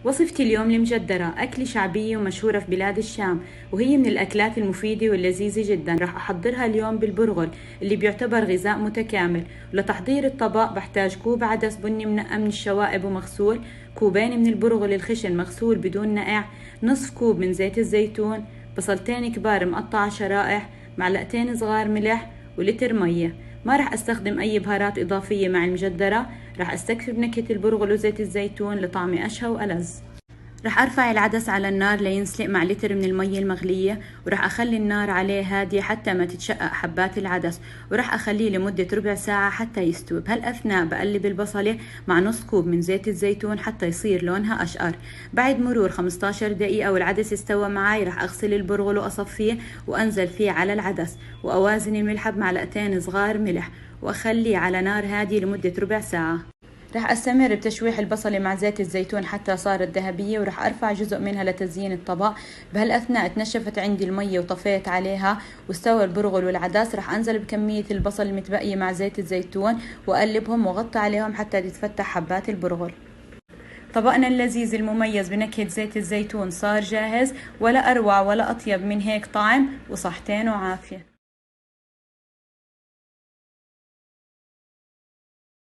وصفتي اليوم المجدرة أكلة شعبية ومشهورة في بلاد الشام، وهي من الأكلات المفيدة واللذيذة جدا. راح أحضرها اليوم بالبرغل اللي بيعتبر غذاء متكامل. ولتحضير الطبق بحتاج كوب عدس بني منقى من الشوائب ومغسول، كوبين من البرغل الخشن مغسول بدون نقع، نصف كوب من زيت الزيتون، بصلتين كبار مقطعة شرائح، معلقتين صغار ملح، ولتر مية. ما رح استخدم اي بهارات اضافية مع المجدرة، رح استكفي بنكهة البرغل وزيت الزيتون لطعمي اشهى والذ. رح ارفع العدس على النار لينسلق مع لتر من المية المغلية، ورح اخلي النار عليه هادية حتى ما تتشقق حبات العدس، ورح اخليه لمدة ربع ساعة حتى يستوي. بهالاثناء بقلب البصلة مع نص كوب من زيت الزيتون حتى يصير لونها اشقر. بعد مرور 15 دقيقة والعدس استوى معي، رح اغسل البرغل واصفيه وانزل فيه على العدس، واوازن الملح بمعلقتين صغار ملح، واخليه على نار هادية لمدة ربع ساعة. رح استمر بتشويح البصلة مع زيت الزيتون حتى صارت ذهبية، ورح ارفع جزء منها لتزيين الطبق. بهالاثناء تنشفت عندي المية وطفيت عليها واستوى البرغل والعدس. رح انزل بكمية البصل المتبقية مع زيت الزيتون واقلبهم واغطي عليهم حتى تتفتح حبات البرغل. طبقنا اللذيذ المميز بنكهة زيت الزيتون صار جاهز، ولا اروع ولا اطيب من هيك طعم، وصحتين وعافية.